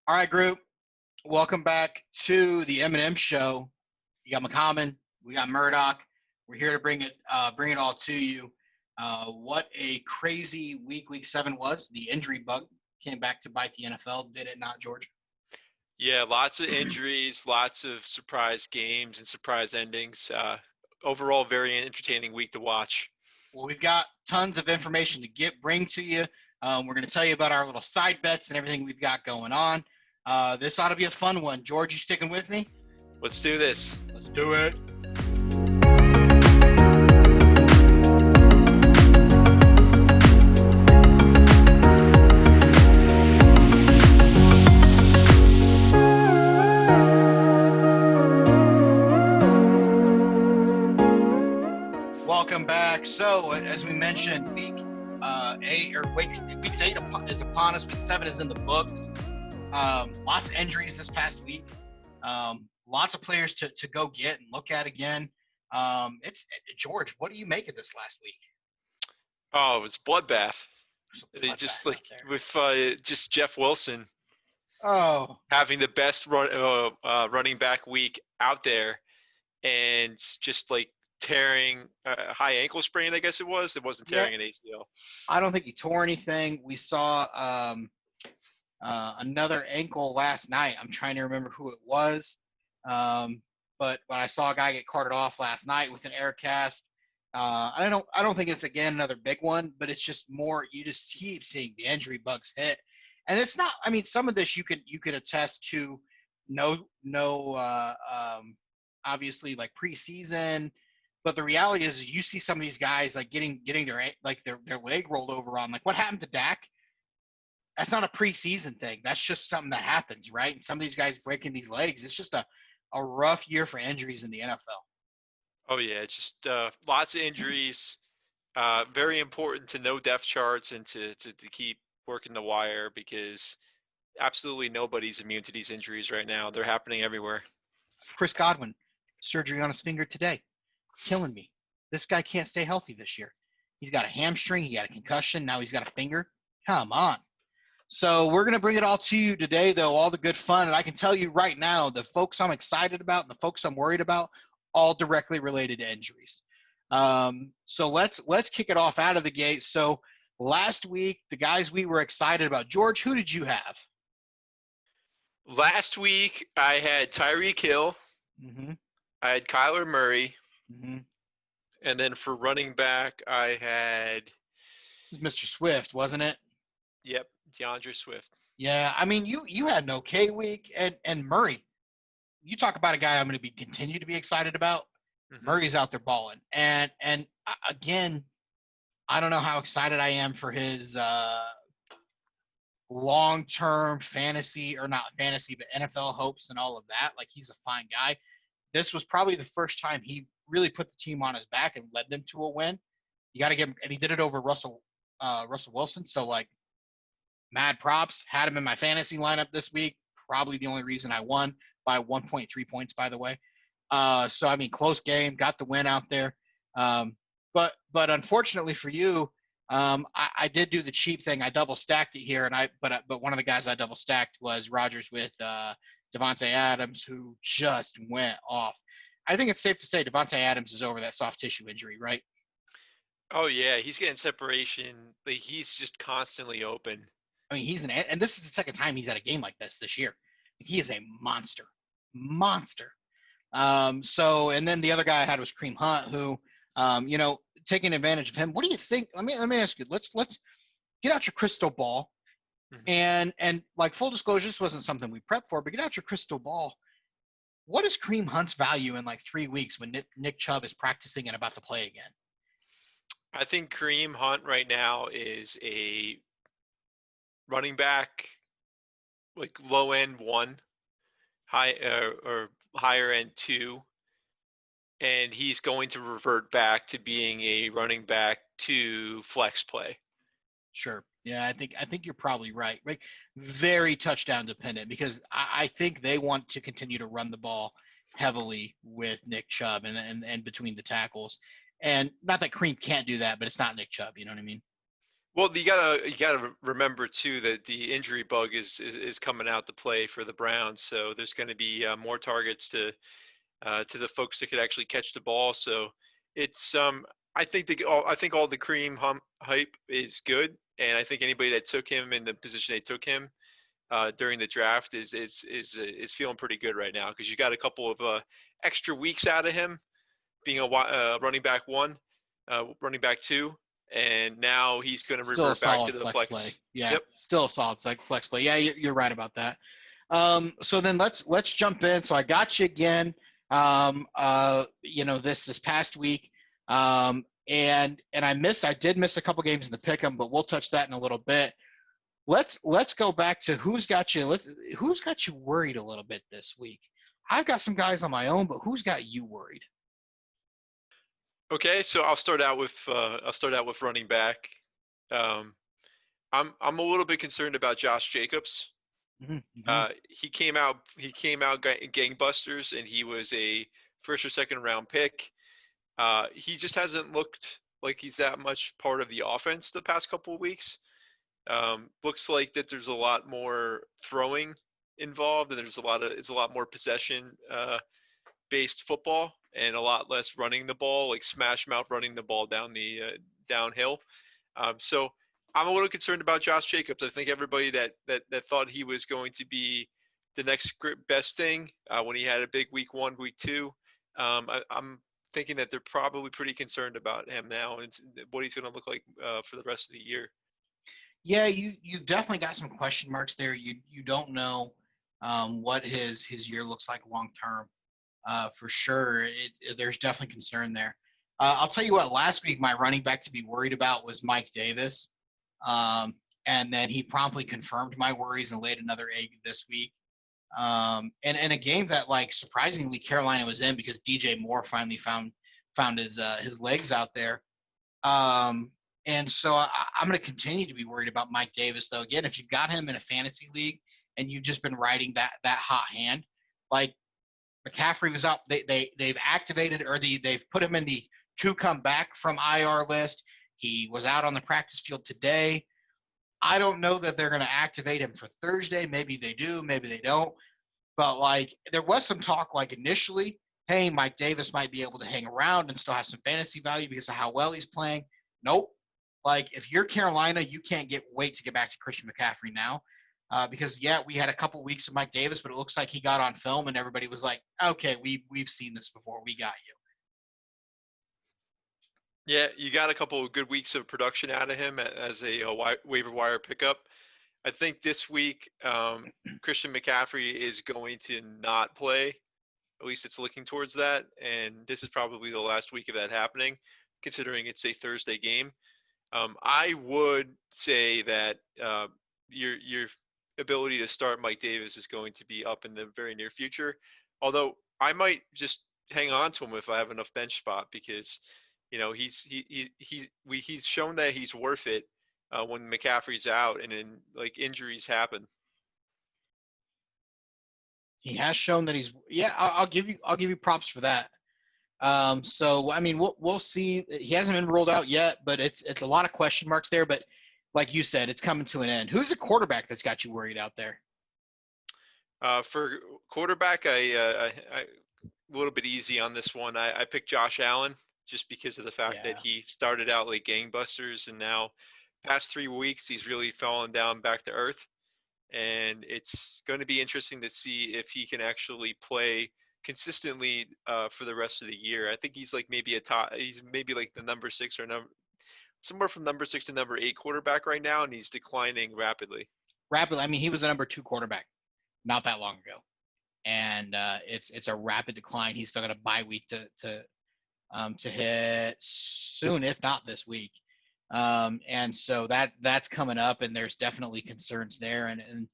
All right, group. Welcome back to the M&M Show. You got McCommon, we got Murdoch. We're here to bring it all to you. What a crazy week 7 was. The injury bug came back to bite the NFL, did it not, George? Yeah, lots of injuries, lots of surprise games and surprise endings. Overall, very entertaining week to watch. Well, we've got tons of information to bring to you. We're going to tell you about our little side bets and everything we've got going on. This ought to be a fun one. George, you sticking with me? Let's do this. Let's do it. Welcome back. So, as we mentioned, week 8 is upon us. Week 7 is in the books. Lots of injuries this past week. Lots of players to go get and look at again. It's George. What do you make of this last week? Oh, it was bloodbath. Just like with just Jeff Wilson. Oh, having the best running back week out there, and just like tearing a high ankle sprain. I guess it was. It wasn't tearing an ACL. I don't think he tore anything. We saw another ankle last night. I'm trying to remember who it was. But I saw a guy get carted off last night with an air cast. I don't think it's again another big one, but it's just more, you just keep seeing the injury bugs hit. And it's not, I mean, some of this you could attest to obviously like preseason, but the reality is you see some of these guys like getting their leg rolled over on, like what happened to Dak. That's not a preseason thing. That's just something that happens, right? And some of these guys breaking these legs, it's just a rough year for injuries in the NFL. Oh, yeah, just lots of injuries. Very important to know depth charts and to keep working the wire, because absolutely nobody's immune to these injuries right now. They're happening everywhere. Chris Godwin, surgery on his finger today. Killing me. This guy can't stay healthy this year. He's got a hamstring. He got a concussion. Now he's got a finger. Come on. So we're going to bring it all to you today, though, all the good fun. And I can tell you right now, the folks I'm excited about and the folks I'm worried about, all directly related to injuries. So let's kick it off out of the gate. So last week, the guys we were excited about. George, who did you have? Last week, I had Tyreek Hill. Mm-hmm. I had Kyler Murray. Mm-hmm. And then for running back, I had it was Mr. Swift, wasn't it? Yep, DeAndre Swift. Yeah, I mean, you had an okay week, and Murray. You talk about a guy I'm going to continue to be excited about. Mm-hmm. Murray's out there balling, and again, I don't know how excited I am for his long-term fantasy, or not fantasy, but NFL hopes and all of that. Like, he's a fine guy. This was probably the first time he really put the team on his back and led them to a win. You got to give him, and he did it over Russell Wilson. So, like, mad props. Had him in my fantasy lineup this week. Probably the only reason I won by 1.3 points, by the way. So, I mean, close game. Got the win out there. But unfortunately for you, I did do the cheap thing. I double stacked it here, but one of the guys I double stacked was Rodgers with Davante Adams, who just went off. I think it's safe to say Davante Adams is over that soft tissue injury, right? Oh yeah, he's getting separation. Like, he's just constantly open. I mean, and this is the second time he's had a game like this year. He is a monster. So, and then the other guy I had was Kareem Hunt, who, taking advantage of him. What do you think? Let me ask you. Let's get out your crystal ball, mm-hmm. and like, full disclosure, this wasn't something we prepped for, but get out your crystal ball. What is Kareem Hunt's value in like 3 weeks when Nick Chubb is practicing and about to play again? I think Kareem Hunt right now is a running back, like low end 1, high or higher end 2, and he's going to revert back to being a running back to flex play. Sure. Yeah, I think you're probably right. Like, very touchdown dependent, because I think they want to continue to run the ball heavily with Nick Chubb and between the tackles. And not that Kareem can't do that, but it's not Nick Chubb. You know what I mean? Well, you gotta remember too that the injury bug is coming out to play for the Browns, so there's going to be more targets to the folks that could actually catch the ball. So it's I think all the hype is good, and I think anybody that took him in the position they took him during the draft is feeling pretty good right now because you got a couple of extra weeks out of him being a running back one, running back two, and now he's going to Still a revert back to solid the flex play. flex. Yeah, Yep. still a solid flex play. Yeah, you're right about that. So then let's jump in. So I got you again. This past week, and I did miss a couple games in the pick'em, but we'll touch that in a little bit. Let's go back to who's got you worried a little bit this week. I've got some guys on my own, but who's got you worried? Okay, so I'll start out with running back. Um, I'm a little bit concerned about Josh Jacobs. Mm-hmm. He came out gangbusters, and he was a first or second round pick. He just hasn't looked like he's that much part of the offense the past couple of weeks. Looks like that there's a lot more throwing involved, and it's a lot more possession based football, and a lot less running the ball, like smash mouth running the ball downhill. So I'm a little concerned about Josh Jacobs. I think everybody that thought he was going to be the next best thing when he had a big week one, week two. I'm thinking that they're probably pretty concerned about him now and what he's going to look like for the rest of the year. Yeah, you've definitely got some question marks there. You don't know what his year looks like long term. For sure, there's definitely concern there. I'll tell you what. Last week, my running back to be worried about was Mike Davis, and then he promptly confirmed my worries and laid another egg this week. And in a game that like surprisingly Carolina was in because DJ Moore finally found his legs out there. Um, and so I'm going to continue to be worried about Mike Davis, though. Again, if you've got him in a fantasy league and you've just been riding that hot hand, like McCaffrey was up, they've activated they've put him in the to come back from IR list. He was out on the practice field today. I don't know that they're going to activate him for Thursday. Maybe they do, maybe they don't. But like there was some talk like initially, hey, Mike Davis might be able to hang around and still have some fantasy value because of how well he's playing. Nope. Like if you're Carolina, you can't wait to get back to Christian McCaffrey now. Because yeah, we had a couple weeks of Mike Davis, but it looks like he got on film and everybody was like, okay, we've seen this before. We got you. Yeah, you got a couple of good weeks of production out of him as a waiver wire pickup. I think this week Christian McCaffrey is going to not play. At least it's looking towards that, and this is probably the last week of that happening, considering it's a Thursday game. I would say that your ability to start Mike Davis is going to be up in the very near future. Although I might just hang on to him if I have enough bench spot because he's shown that he's worth it when McCaffrey's out and then like injuries happen. He has shown that he's yeah. I'll give you props for that. So I mean, we'll see. He hasn't been rolled out yet, but it's a lot of question marks there. But like you said, it's coming to an end. Who's the quarterback that's got you worried out there? For quarterback, I a little bit easy on this one. I picked Josh Allen just because of the fact that Yeah. he started out like gangbusters and now past 3 weeks he's really fallen down back to earth. And it's going to be interesting to see if he can actually play consistently for the rest of the year. I think he's like maybe he's maybe like the number six or somewhere from number six to number eight quarterback right now, and he's declining rapidly. Rapidly. I mean, he was the number 2 quarterback not that long ago, and it's a rapid decline. He's still got a bye week to hit soon, if not this week. And so that's coming up, and there's definitely concerns there. And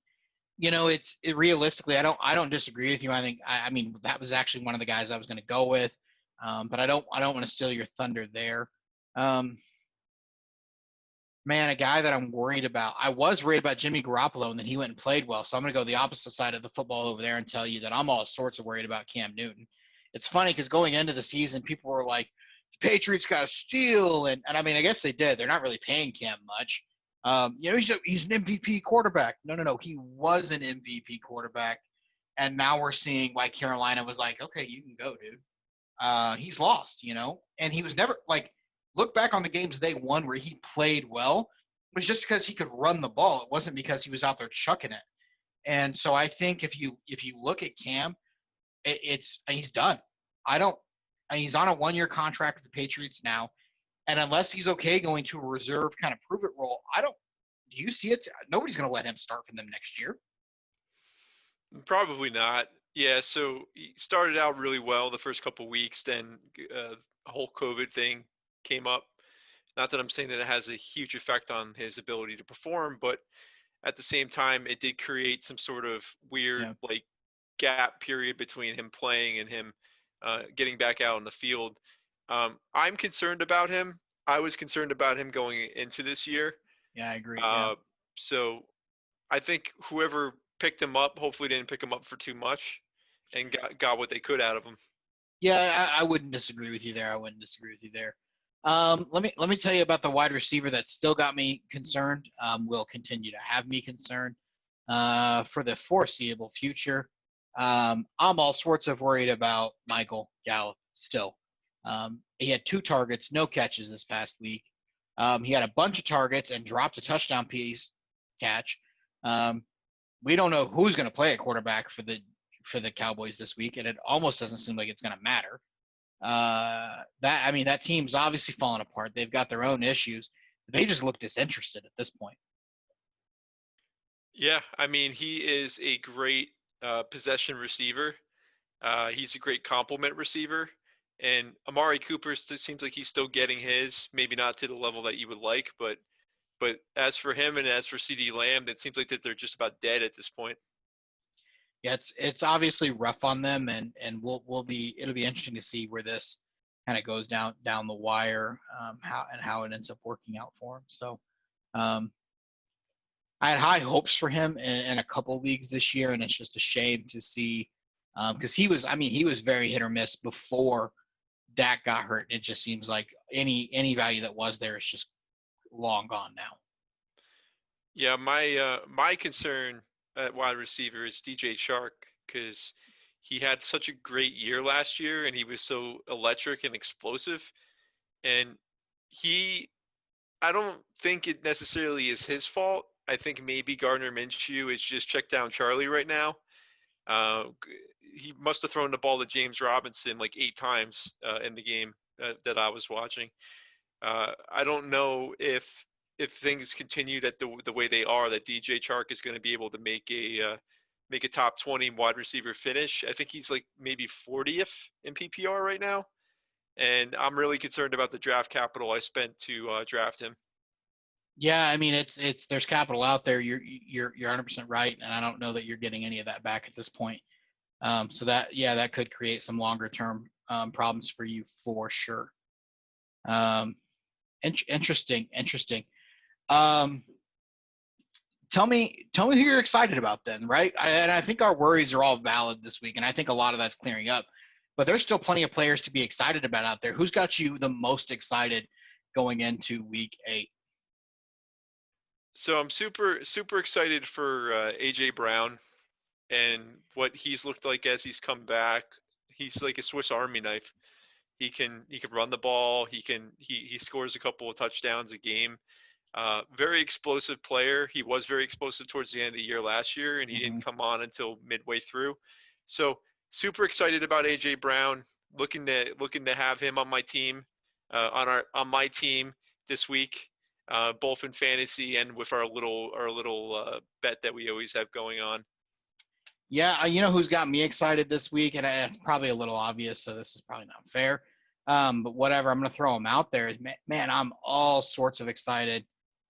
realistically, I don't disagree with you. I mean that was actually one of the guys I was going to go with, but I don't want to steal your thunder there. Um, Man, a guy that I'm worried about. I was worried about Jimmy Garoppolo, and then he went and played well. So I'm going to go the opposite side of the football over there and tell you that I'm all sorts of worried about Cam Newton. It's funny because going into the season, people were like, the Patriots got to steal. And I mean, I guess they did. They're not really paying Cam much. He's an MVP quarterback. No. He was an MVP quarterback. And now we're seeing why Carolina was like, okay, you can go, dude. He's lost, and he was never like, look back on the games they won where he played well. It was just because he could run the ball. It wasn't because he was out there chucking it. And so I think if you look at Cam, he's done. I don't. He's on a 1-year contract with the Patriots now, and unless he's okay going to a reserve kind of prove it role, I don't. Do you see it? Nobody's going to let him start for them next year. Probably not. Yeah, so he started out really well the first couple weeks, then a whole COVID thing came up. Not that I'm saying that it has a huge effect on his ability to perform, but at the same time, it did create some sort of weird Yeah. like gap period between him playing and him getting back out on the field. I'm concerned about him. I was concerned about him going into this year. Yeah, I agree. Yeah. Uh, so I think whoever picked him up hopefully didn't pick him up for too much and got what they could out of him. Yeah, I wouldn't disagree with you there. Let me tell you about the wide receiver that still got me concerned. Will continue to have me concerned for the foreseeable future. I'm all sorts of worried about Michael Gallup still. He had 2 targets, no catches this past week. He had a bunch of targets and dropped a touchdown catch. We don't know who's going to play at quarterback for the Cowboys this week, and it almost doesn't seem like it's going to matter. That team's obviously falling apart. They've got their own issues. They just look disinterested at this point. Yeah, I mean, he is a great possession receiver. He's a great complement receiver. And Amari Cooper seems like he's still getting his, maybe not to the level that you would like, but as for him and as for CeeDee Lamb, it seems like that they're just about dead at this point. Yeah, it's obviously rough on them, and it'll be interesting to see where this kind of goes down the wire, how it ends up working out for him. So, I had high hopes for him in a couple leagues this year, and it's just a shame to see because he was very hit or miss before Dak got hurt. It just seems like any value that was there is just long gone now. Yeah, my concern at wide receiver is DJ Chark because he had such a great year last year and he was so electric and explosive. And I don't think it necessarily is his fault. I think maybe Gardner Minshew is just check down Charlie right now. He must have thrown the ball to James Robinson like 8 times in the game that I was watching. I don't know if things continued at the way they are, that DJ Chark is going to be able to make a top 20 wide receiver finish. I think he's like maybe 40th in PPR right now, and I'm really concerned about the draft capital I spent to draft him. Yeah, I mean it's there's capital out there. You're 100% right, and I don't know that you're getting any of that back at this point. So that could create some longer term problems for you for sure. Interesting. Tell me who you're excited about then, right? And I think our worries are all valid this week, and I think a lot of that's clearing up. But there's still plenty of players to be excited about out there. Who's got you the most excited going into Week 8? So I'm super excited for AJ Brown and what he's looked like as he's come back. He's like a Swiss Army knife. He can run the ball. He scores a couple of touchdowns a game. Very explosive player. He was very explosive towards the end of the year last year, and he didn't come on until midway through. So super excited about AJ Brown. Looking to have him on my team, on my team this week, both in fantasy and with our little bet that we always have going on. Yeah, you know who's got me excited this week, and it's probably a little obvious, so this is probably not fair. But whatever, I'm going to throw him out there. Man, I'm all sorts of excited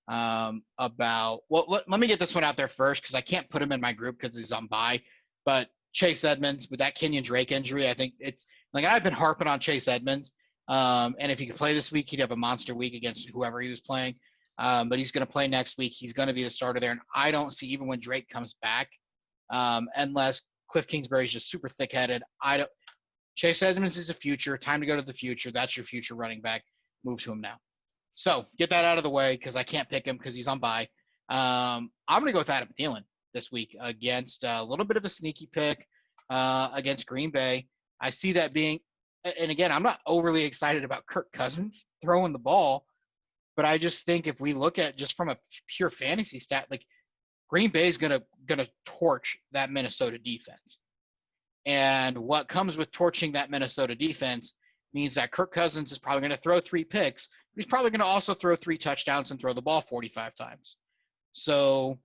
about. Well, let me get this one out there first because I can't put him in my group because he's on bye. But Chase Edmonds with that Kenyon Drake injury, I think it's like I've been harping on Chase Edmonds. And if he could play this week, he'd have a monster week against whoever he was playing. But he's going to play next week. He's going to be the starter there, and I don't see even when Drake comes back. Unless Cliff Kingsbury is just super thick-headed. Chase Edmonds is the future. Time to go to the future. That's your future running back. Move to him now. So get that out of the way because I can't pick him because he's on bye. I'm going to go with Adam Thielen this week against a little bit of a sneaky pick against Green Bay. I see that being, and again, I'm not overly excited about Kirk Cousins throwing the ball, but I just think if we look at just from a pure fantasy stat, like Green Bay is gonna torch that Minnesota defense. And what comes with torching that Minnesota defense means that Kirk Cousins is probably going to throw 3 picks, but he's probably going to also throw 3 touchdowns and throw the ball 45 times. So,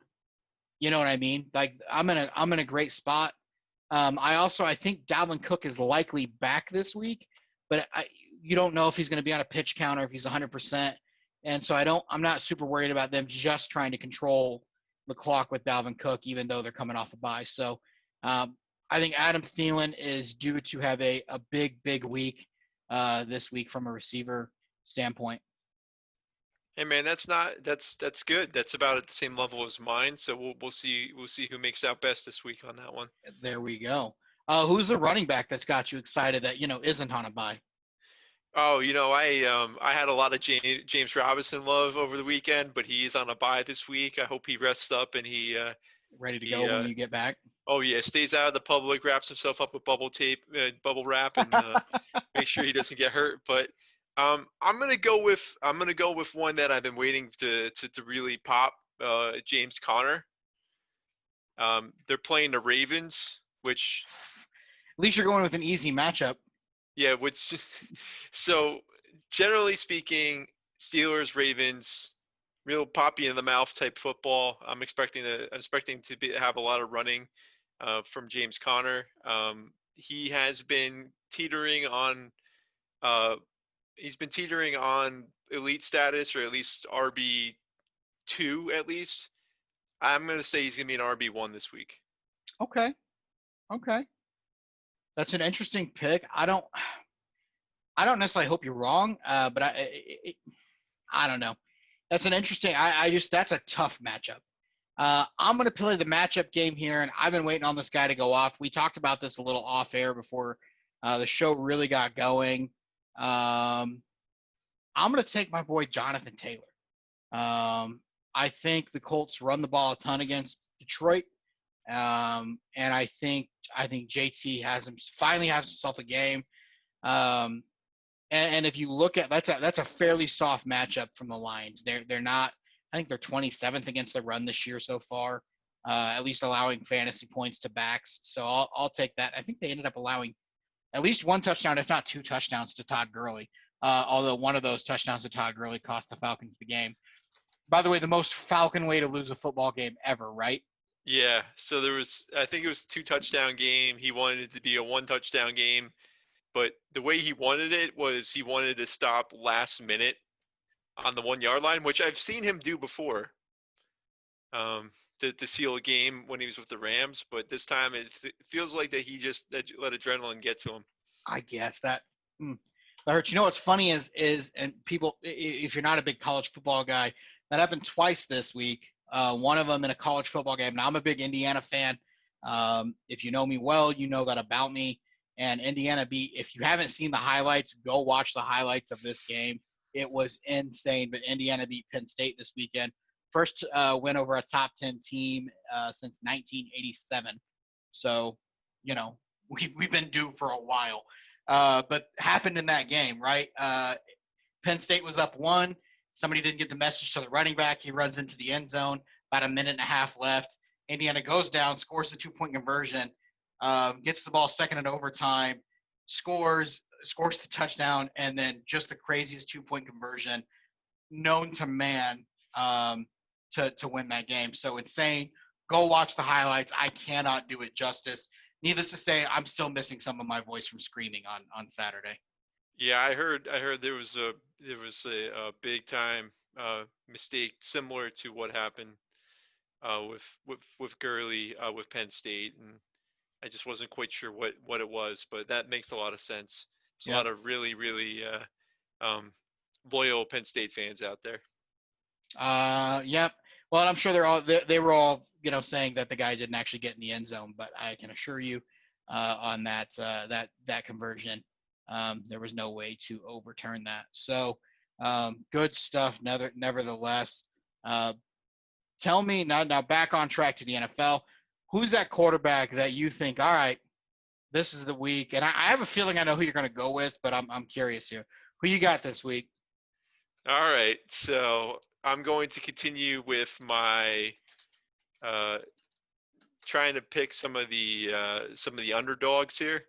you know what I mean? Like I'm in a great spot. I think Dalvin Cook is likely back this week, but you don't know if he's going to be on a pitch count or if he's 100%. And so I'm not super worried about them just trying to control the clock with Dalvin Cook, even though they're coming off a bye. So I think Adam Thielen is due to have a big week this week from a receiver standpoint. Hey man, that's good. That's about at the same level as mine. So we'll see who makes out best this week on that one. There we go. Who's the running back that's got you excited that isn't on a bye? Oh, I had a lot of James Robinson love over the weekend, but he's on a bye this week. I hope he rests up and he Ready to go when you get back? Oh yeah, stays out of the public, wraps himself up with bubble tape, bubble wrap, and make sure he doesn't get hurt. But I'm gonna go with one that I've been waiting to really pop. James Conner. They're playing the Ravens, which at least you're going with an easy matchup. Yeah, which so generally speaking, Steelers, Ravens, real poppy in the mouth type football. I'm expecting to have a lot of running from James Conner. He has been teetering on elite status, or at least RB2 at least. I'm going to say he's going to be an RB1 this week. Okay. That's an interesting pick. I don't necessarily hope you're wrong, but I don't know. That's an interesting. That's a tough matchup. I'm going to play the matchup game here, and I've been waiting on this guy to go off. We talked about this a little off air before the show really got going. I'm going to take my boy Jonathan Taylor. I think the Colts run the ball a ton against Detroit, and I think JT finally has himself a game. And if you look at that's a fairly soft matchup from the Lions. They're not. I think they're 27th against the run this year so far, at least allowing fantasy points to backs. So I'll take that. I think they ended up allowing at least 1 touchdown, if not 2 touchdowns, to Todd Gurley. Although one of those touchdowns to Todd Gurley cost the Falcons the game. By the way, the most Falcon way to lose a football game ever, right? Yeah. So I think it was 2 touchdown game. He wanted it to be a 1 touchdown game. But the way he wanted it was he wanted to stop last minute on the 1 yard line, which I've seen him do before. To seal a game when he was with the Rams, but this time it feels like that he just let adrenaline get to him. I guess that hurts. You know what's funny is and people, if you're not a big college football guy, that happened twice this week. One of them in a college football game. Now I'm a big Indiana fan. If you know me well, you know that about me. And Indiana beat. If you haven't seen the highlights, go watch the highlights of this game. It was insane. But Indiana beat Penn State this weekend. First win over a top 10 team since 1987. So, we've been due for a while. But happened in that game, right? Penn State was up 1. Somebody didn't get the message to the running back. He runs into the end zone. About a minute and a half left. Indiana goes down, scores the 2-point conversion, gets the ball second in overtime, scores the touchdown, and then just the craziest 2-point conversion known to man to win that game. So insane. Go watch the highlights. I cannot do it justice. Needless to say, I'm still missing some of my voice from screaming on Saturday. Yeah, I heard there was a big time mistake similar to what happened with Gurley with Penn State, and I just wasn't quite sure what it was, but that makes a lot of sense. There's a lot of really loyal Penn State fans out there. Yep. Well, I'm sure they were all saying that the guy didn't actually get in the end zone, but I can assure you on that conversion, there was no way to overturn that. So Good stuff, nevertheless. Uh, Tell me now back on track to the NFL. Who's that quarterback that you think, all right, this is the week? And I have a feeling I know who you're going to go with, but I'm curious here. Who you got this week? All right, so I'm going to continue with my uh, trying to pick some of the underdogs here.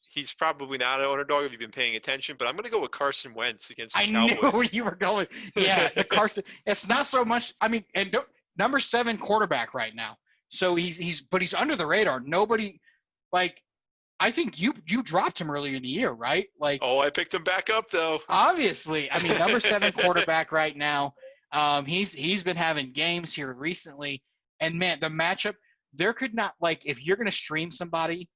He's probably not an underdog if you've been paying attention, but I'm going to go with Carson Wentz against the I knew Cowboys. you were going. Yeah, the Carson. It's not so much. I mean, and number 7 quarterback right now. So he's under the radar. Nobody, like, I think you dropped him earlier in the year, right? Like, Oh, I picked him back up though. obviously, I mean, number 7 quarterback right now. He's been having games here recently, and man, the matchup. There could not, like, if you're going to stream somebody,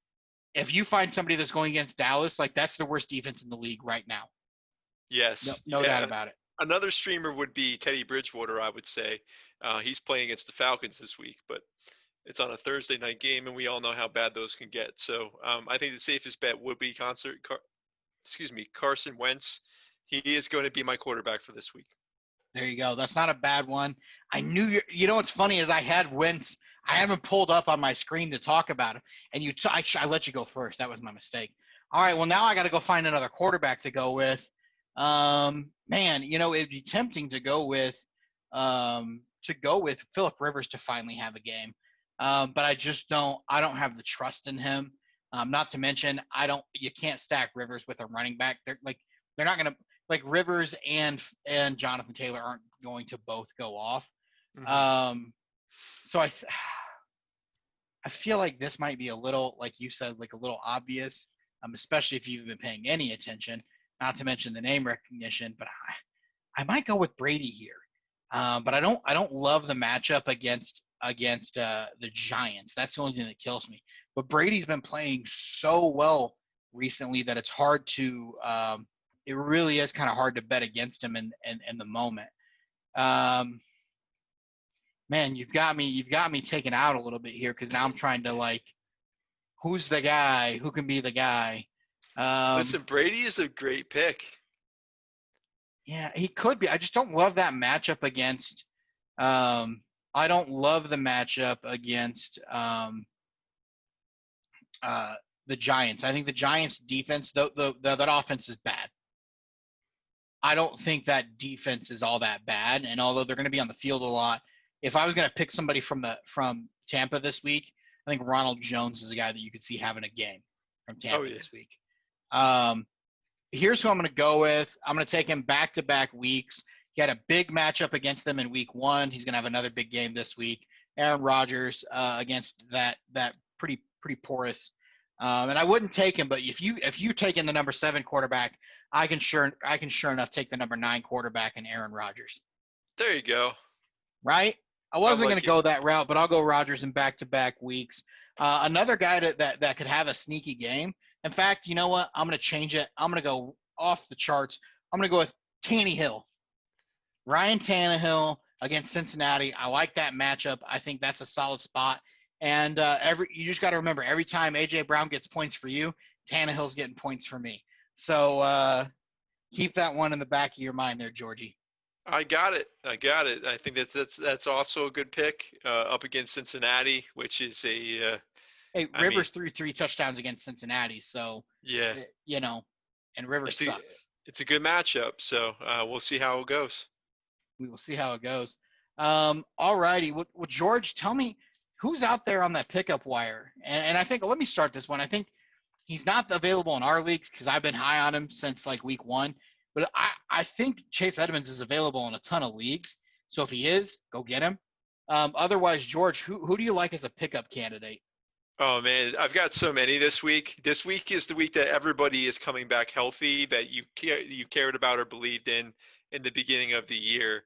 if you find somebody that's going against Dallas, like, that's the worst defense in the league right now. Yes. No doubt Yeah. about it. Another streamer would be Teddy Bridgewater, I would say. He's playing against the Falcons this week, but it's on a Thursday night game, and we all know how bad those can get. So I think the safest bet would be Carson Wentz. He is going to be my quarterback for this week. There you go. That's not a bad one. I knew you know what's funny is I had Wentz. I haven't pulled up on my screen to talk about him, and I let you go first. That was my mistake. All right, well now I got to go find another quarterback to go with. Man, it'd be tempting to go with Philip Rivers to finally have a game, but I just don't. I don't have the trust in him. Not to mention, You can't stack Rivers with a running back. They're not gonna, like, Rivers and Jonathan Taylor aren't going to both go off. Mhm. So I feel like this might be a little, like you said, like a little obvious, especially if you've been paying any attention. Not to mention the name recognition, but I might go with Brady here. But I don't love the matchup against the Giants. That's the only thing that kills me. But Brady's been playing so well recently that it's hard to. It really is kind of hard to bet against him in the moment. Um, Man, you've got me taken out a little bit here because now I'm trying to, like, who's the guy? Who can be the guy? Listen, Brady is a great pick. Yeah, he could be. I just don't love that matchup against. I don't love the matchup against the Giants. I think the Giants' defense, that offense is bad. I don't think that defense is all that bad, and although they're going to be on the field a lot, if I was going to pick somebody from Tampa this week, I think Ronald Jones is a guy that you could see having a game from Tampa this week. Here's who I'm going to go with. I'm going to take him back-to-back weeks. He had a big matchup against them in week 1. He's going to have another big game this week. Aaron Rodgers against that pretty porous. And I wouldn't take him, but if you take in the number 7 quarterback, I can sure enough take the number 9 quarterback in Aaron Rodgers. There you go. Right? I wasn't going to go that route, but I'll go Rodgers in back-to-back weeks. Another guy that could have a sneaky game. In fact, you know what? I'm going to change it. I'm going to go off the charts. I'm going to go with Tannehill. Ryan Tannehill against Cincinnati. I like that matchup. I think that's a solid spot. And you just got to remember, every time A.J. Brown gets points for you, Tannehill's getting points for me. So keep that one in the back of your mind there, Georgie. I got it. I think that's also a good pick up against Cincinnati, which is a. Rivers threw 3 touchdowns against Cincinnati, so yeah, and Rivers sucks. It's a good matchup, so we'll see how it goes. We will see how it goes. All righty. Well, George, tell me who's out there on that pickup wire. And I think, let me start this one. I think he's not available in our leagues because I've been high on him since like week 1. But I think Chase Edmonds is available in a ton of leagues. So if he is, go get him. Otherwise, George, who do you like as a pickup candidate? Oh man, I've got so many this week. This week is the week that everybody is coming back healthy that you cared about or believed in the beginning of the year.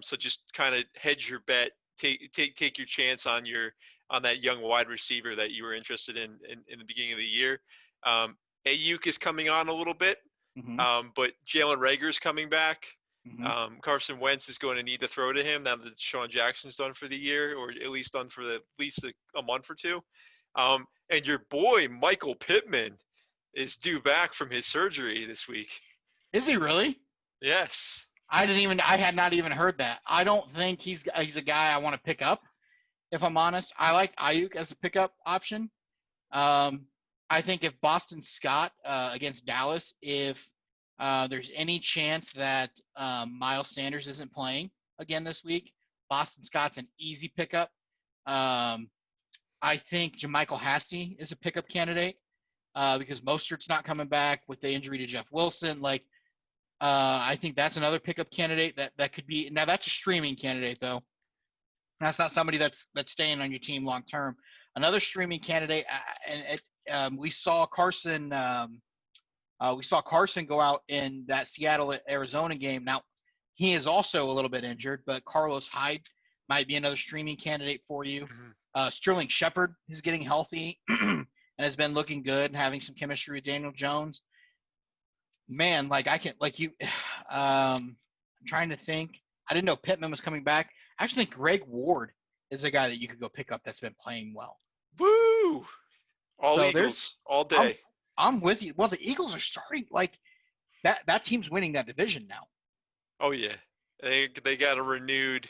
So just kind of hedge your bet, take your chance on that young wide receiver that you were interested in the beginning of the year. Ayuk is coming on a little bit, but Jalen Reagor's coming back. Carson Wentz is going to need to throw to him now that Sean Jackson's done for the year, or at least done for at least a month or two. And your boy Michael Pittman is due back from his surgery this week. Is he really? Yes. I had not even heard that. I don't think he's a guy I want to pick up. If I'm honest, I like Ayuk as a pickup option. Um, I think if Boston Scott against Dallas, if there's any chance that Miles Sanders isn't playing again this week, Boston Scott's an easy pickup. Um, I think JaMychal Hasty is a pickup candidate because Mostert's not coming back with the injury to Jeff Wilson. Like, I think that's another pickup candidate that could be. Now that's a streaming candidate though. That's not somebody that's staying on your team long term. Another streaming candidate, we saw Carson. We saw Carson go out in that Seattle Arizona game. Now he is also a little bit injured, but Carlos Hyde might be another streaming candidate for you. Sterling Shepard is getting healthy and has been looking good and having some chemistry with Daniel Jones. Man, like I can like you. I'm trying to think. I didn't know Pittman was coming back. I actually think Greg Ward is a guy that you could go pick up that's been playing well. Woo! All So Eagles all day. I'm with you. Well, the Eagles are starting like that. That team's winning that division now. Oh yeah, they got renewed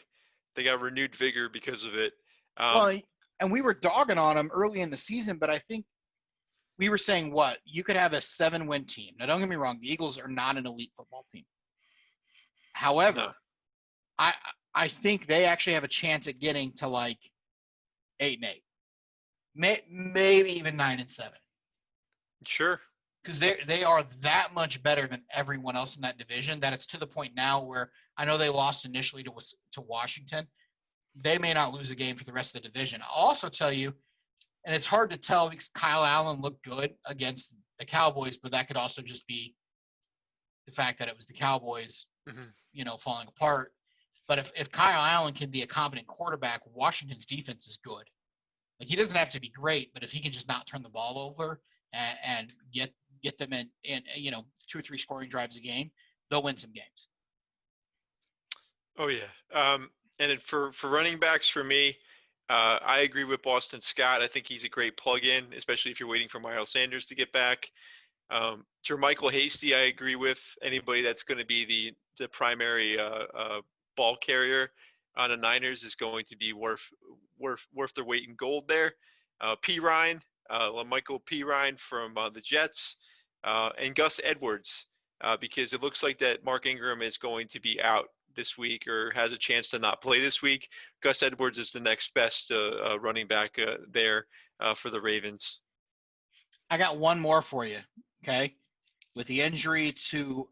vigor because of it. Well, and we were dogging on them early in the season, but I think we were saying what you could have a 7-win team. Now, don't get me wrong, the Eagles are not an elite football team. However, no. I think they actually have a chance at getting to like 8-8, maybe even 9-7. Sure. Because they are that much better than everyone else in that division that it's to the point now where I know they lost initially to Washington. They may not lose a game for the rest of the division. I'll also tell you, and it's hard to tell because Kyle Allen looked good against the Cowboys, but that could also just be the fact that it was the Cowboys, falling apart. But if Kyle Allen can be a competent quarterback, Washington's defense is good. Like he doesn't have to be great, but if he can just not turn the ball over and get them in 2 or 3 scoring drives a game, they'll win some games. Oh yeah. And then for running backs for me, I agree with Boston Scott. I think he's a great plug-in, especially if you're waiting for Miles Sanders to get back. JaMychal Hasty, I agree with. Anybody that's going to be the primary ball carrier on the Niners is going to be worth their weight in gold there. Michael Pirine from the Jets, and Gus Edwards, because it looks like that Mark Ingram is going to be out this week or has a chance to not play this week. Gus Edwards is the next best running back there for the Ravens. I got one more for you, okay? With the injury to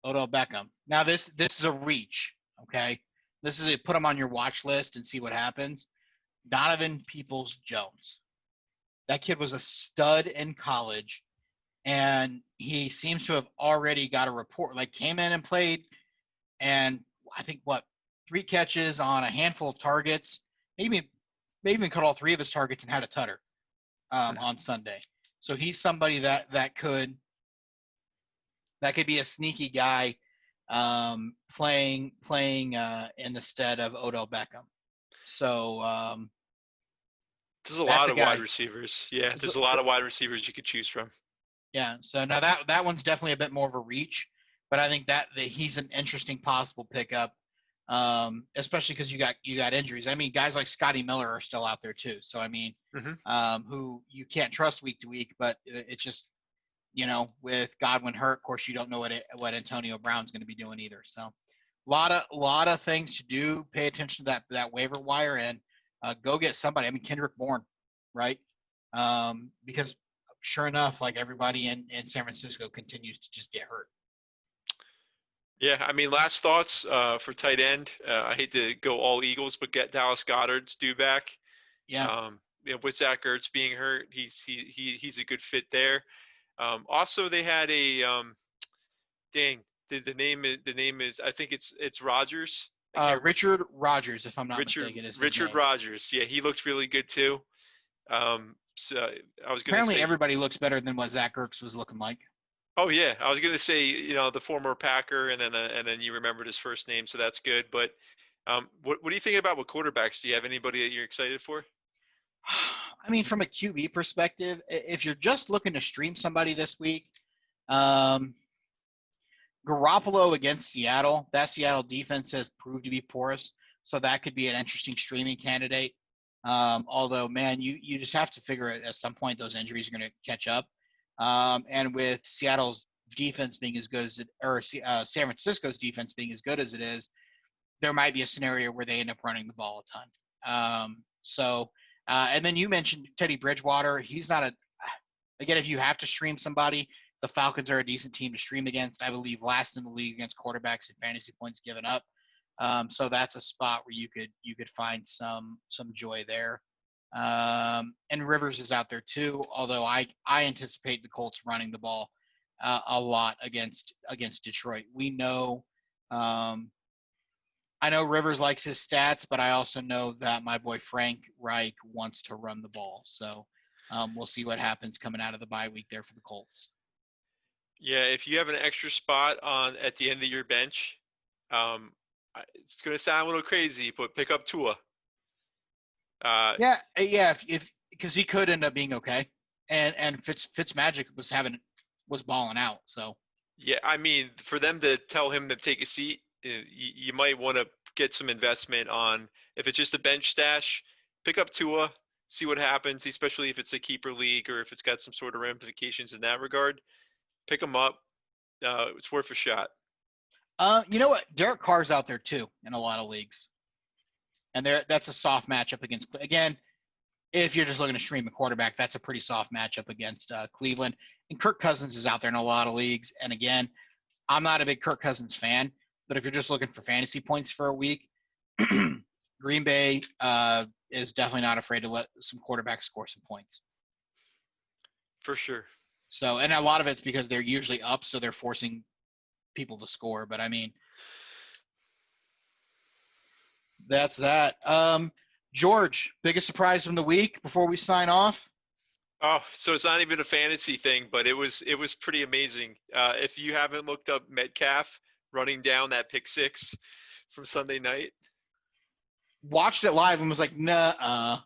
Odell Beckham. Now this is a reach, okay? This is put him on your watch list and see what happens. Donovan Peoples-Jones. That kid was a stud in college, and he seems to have already got a report. Like came in and played, and I think 3 catches on a handful of targets. Maybe even caught all 3 of his targets and had a tutter on Sunday. So he's somebody that could be a sneaky guy playing in the stead of Odell Beckham. So there's a lot of wide receivers. Yeah, there's a lot of wide receivers you could choose from. Yeah, so now that one's definitely a bit more of a reach, but I think that he's an interesting possible pickup, especially because you got injuries. I mean, guys like Scotty Miller are still out there too. So I mean, who you can't trust week to week, but it's just with Godwin hurt, of course you don't know what Antonio Brown's going to be doing either. So a lot of things to do. Pay attention to that waiver wire and go get somebody. I mean, Kendrick Bourne, right? Because sure enough, like everybody in San Francisco continues to just get hurt. Yeah, I mean, last thoughts for tight end. I hate to go all Eagles, but get Dallas Goedert's due back. Yeah. With Zach Ertz being hurt, he's a good fit there. Also, they had a the name is I think it's Rogers. Richard Rogers, if I'm not mistaken, is Richard his name. Rogers. Yeah, he looked really good too. So I was going to say everybody looks better than what Zach Ertz was looking like. Oh yeah, I was going to say the former Packer, and then you remembered his first name, so that's good. But what do you think about with quarterbacks? Do you have anybody that you're excited for? I mean, from a QB perspective, if you're just looking to stream somebody this week, Garoppolo against Seattle. That Seattle defense has proved to be porous, so that could be an interesting streaming candidate. Although, man, you just have to figure at some point those injuries are going to catch up. And with Seattle's defense being as good as it, or San Francisco's defense being as good as it is, there might be a scenario where they end up running the ball a ton. And then you mentioned Teddy Bridgewater. He's not again, if you have to stream somebody, the Falcons are a decent team to stream against. I believe last in the league against quarterbacks and fantasy points given up. So that's a spot where you could find some joy there. And Rivers is out there too, although I anticipate the Colts running the ball a lot against Detroit. We know I know Rivers likes his stats, but I also know that my boy Frank Reich wants to run the ball. So we'll see what happens coming out of the bye week there for the Colts. Yeah, if you have an extra spot at the end of your bench, it's going to sound a little crazy, but pick up Tua. Yeah, if because he could end up being okay, and Fitzmagic was balling out. So yeah, I mean, for them to tell him to take a seat, you might want to get some investment on. If it's just a bench stash, pick up Tua, see what happens, especially if it's a keeper league or if it's got some sort of ramifications in that regard. Pick him up. It's worth a shot. You know what? Derek Carr's out there too in a lot of leagues, and that's a soft matchup against. Again, if you're just looking to stream a quarterback, that's a pretty soft matchup against Cleveland. And Kirk Cousins is out there in a lot of leagues. And again, I'm not a big Kirk Cousins fan, but if you're just looking for fantasy points for a week, Green Bay is definitely not afraid to let some quarterbacks score some points. For sure. So, and a lot of it's because they're usually up, so they're forcing people to score. But I mean, that's that. George, biggest surprise from the week before we sign off? Oh, so it's not even a fantasy thing, but it was pretty amazing. If you haven't looked up Metcalf running down that pick six from Sunday night, watched it live and was like, nah.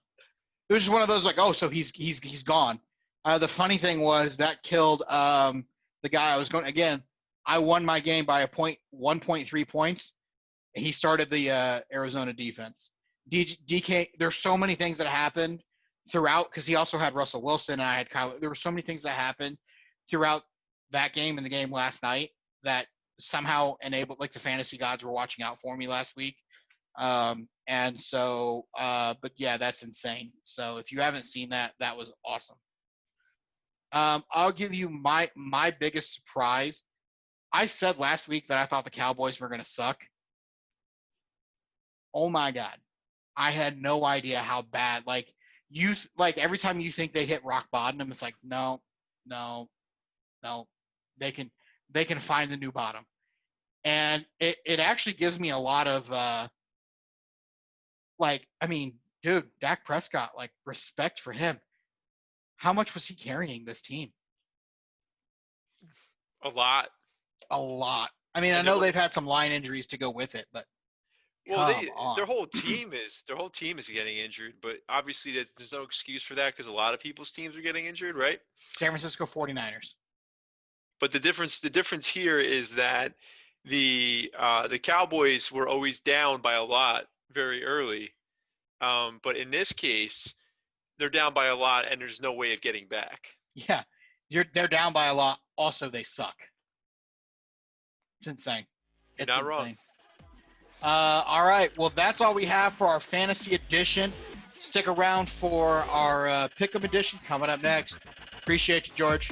It was just one of those like, oh, so he's gone. The funny thing was that killed the guy I was going. Again, I won my game by 1.3 points. He started the Arizona defense. DK, there's so many things that happened throughout because he also had Russell Wilson and I had Kyle. There were so many things that happened throughout that game and the game last night that somehow enabled, like the fantasy gods were watching out for me last week. And so, but yeah, that's insane. So if you haven't seen that, that was awesome. I'll give you my biggest surprise. I said last week that I thought the Cowboys were going to suck. Oh my God. I had no idea how bad, like every time you think they hit rock bottom, it's like, no, they can find the new bottom. And it actually gives me a lot of, I mean, dude, Dak Prescott, like respect for him. How much was he carrying this team? a lot. I mean, I know they've had some line injuries to go with it, but their whole team is getting injured, but obviously there's no excuse for that because a lot of people's teams are getting injured, right? San Francisco 49ers. But the difference here is that the Cowboys were always down by a lot very early, but in this case, they're down by a lot and there's no way of getting back. Yeah, they're down by a lot. Also, they suck. It's insane. You're not wrong. All right. Well, that's all we have for our fantasy edition. Stick around for our pick'em edition coming up next. Appreciate you, George.